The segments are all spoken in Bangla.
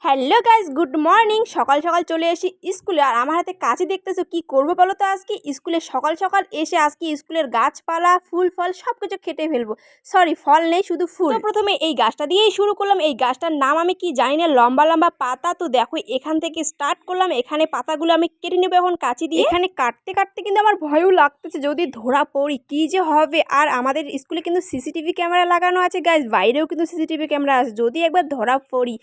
Hello guys, good morning. সকাল সকাল চলে এসি স্কুলে, আর আমার হাতে কাছে দেখতেছো কি করবো বলো তো। আজকে স্কুলে সকাল সকাল এসে আজকে স্কুলের গাছপালা ফুল ফল সব কিছু কেটে ফেলবো। সরি, ফল নেই, শুধু ফুল। তো প্রথমে এই গাছটা দিয়েই শুরু করলাম। এই গাছটার নাম আমি কি জানি না, লম্বা লম্বা পাতা। তো দেখো এখান থেকে স্টার্ট করলাম। এখানে পাতাগুলো আমি কেটে নেবো এখন কাঁচি দিয়ে। এখানে কাটতে কাটতে কিন্তু আমার ভয়ও লাগতেছে যদি ধরা পড়ি কি যে হবে। আর আমাদের স্কুলে কিন্তু সিসিটিভি ক্যামেরা লাগানো আছে গাইস, বাইরেও কিন্তু সিসিটিভি ক্যামেরা আছে। যদি একবার ধরা পড়ি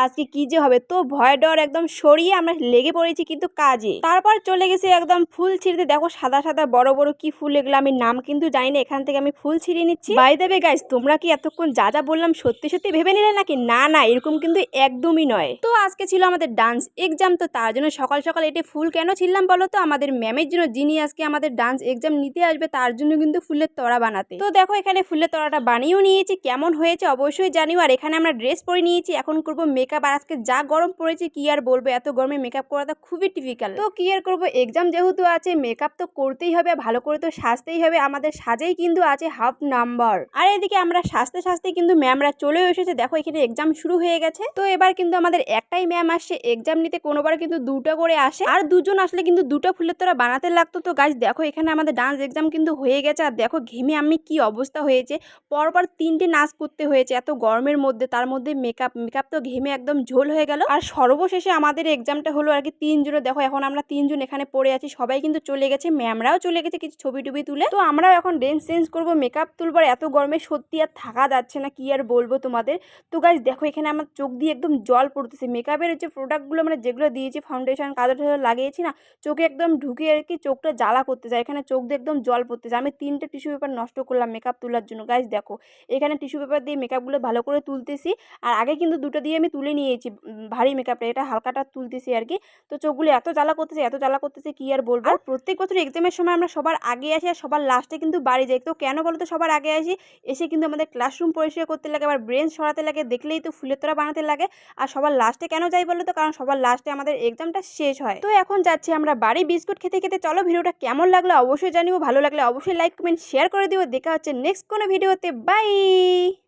আজকে কি যে হবে। তো ভয় ডর একদম সরিয়ে আমরা লেগে পড়েছি কিন্তু কাজে। তারপর চলে গেছি একদম ফুল ছিঁড়তে। দেখো সাদা সাদা বড় বড় কি ফুল, এগুলো আমি নাম কিন্তু জানি না। এখান থেকে আমি ফুল ছিঁড়ে নিচ্ছি। বাই দ্য ওয়ে গাইস, তোমরা কি এতক্ষণ যা যা বললাম সত্যি সত্যি ভেবে নিলে নাকি? না না, এরকম কিন্তু একদমই নয়। তো আজকে ছিল আমাদের ডান্স এক্সাম, তো তার জন্য সকাল সকাল এটি ফুল কেন ছিললাম বলো তো? আমাদের ম্যামের জন্য, যিনি আজকে আমাদের ডান্স এক্সাম নিতে আসবে, তার জন্য কিন্তু ফুলের তোড়া বানাতে। তো দেখো এখানে ফুলের তোড়াটা বানিয়েও নিয়েছি। কেমন হয়েছে অবশ্যই জানিও। আর এখানে আমরা ড্রেস পরে নিয়েছি, এখন করবো মেকআপ। আর আজকে যা গরম পড়েছে কি আর বলবো, এত গরমে মেকআপ করাটা খুবই ডিফিকাল্ট। তো কি আর করবো, এক্সাম যেহেতু আছে মেকআপ তো করতেই হবে, ভালো করে তো সাজতেই হবে। আমাদের সাজেই কিন্তু আছে হাফ নাম্বার। আর এদিকে আমরা সাজতে সাজতে কিন্তু ম্যামরা চলে এসেছে। দেখো এখানে এক্সাম শুরু হয়ে গেছে। তো এবার কিন্তু আমাদের একটাই ম্যাম আসছে এক্সাম নিতে, কোনোবার কিন্তু দুটো করে আসে। আর দুজন আসলে কিন্তু দুটো ফুলের তোড়া বানাতে লাগতো। তো গাইস দেখো এখানে আমাদের ডান্স এক্সাম কিন্তু হয়ে গেছে। আর দেখো ঘেমে আমি কি অবস্থা হয়েছে, পরপর 3টে নাচ করতে হয়েছে এত গরমের মধ্যে। তার মধ্যে মেকআপ তো ঘেমে একদম ঝোল হয়ে গেল। আর সর্বশেষে আমাদের এক্সামটা হলো আর কি 3 জনের। দেখো এখন আমরা 3জন এখানে পড়ে আছি, সবাই কিন্তু চলে গেছে, ম্যামরাও চলে গেছে কিছু ছবি টবি তুলে। তো আমরাও এখন ড্রেস চেঞ্জ করবো, মেকআপ তুলবার। এত গরমে সত্যি আর থাকা যাচ্ছে না, কি আর বলবো তোমাদের। তো গাইস দেখো এখানে আমার চোখ দিয়ে একদম জল পড়তেছে। মেকআপের যে প্রোডাক্টগুলো মানে যেগুলো দিয়েছি, ফাউন্ডেশন কাজল লাগিয়েছি না, চোখে একদম ঢুকে আর কি চোখটা জ্বালা করতে যায়। এখানে চোখ দিয়ে একদম জল পড়তে যায়। আমি 3টে টিস্যু পেপার নষ্ট করলাম মেকআপ তোলার জন্য। গাইস দেখো এখানে টিস্যু পেপার দিয়ে মেকআপগুলো ভালো করে তুলতেছি। আর আগে কিন্তু দুটো দিয়ে আমি তুলে নিয়েছি ভারী মেকআপটা, এটা হালকাটা তুলতেছি আর কি। তো চোখগুলো এত জ্বালা করতেছে কি আর বলবো। আর প্রত্যেক বছর এক্সামের সময় আমরা সবার আগে আসি আর সবার লাস্টে কিন্তু বাড়ি যাই। তো কেন বলো তো সবার আগে আসি? এসে কিন্তু আমাদের ক্লাসরুম পরিষ্কার করতে লাগে, আবার ব্রেঞ্চ সরাতে লাগে, দেখলেই তো ফুলের তোড়া বানাতে লাগে। আর সবার লাস্টে কেন যাই বলো তো? কারণ সবার লাস্টে আমাদের এক্সামটা শেষ হয়। তো এখন যাচ্ছি আমরা বাড়ি বিস্কুট খেতে খেতে। চলো ভিডিওটা কেমন লাগলো অবশ্যই জানিও, ভালো লাগলে অবশ্যই লাইক কমেন্ট শেয়ার করে দিও। দেখা হচ্ছে নেক্সট কোনো ভিডিওতে। বাই।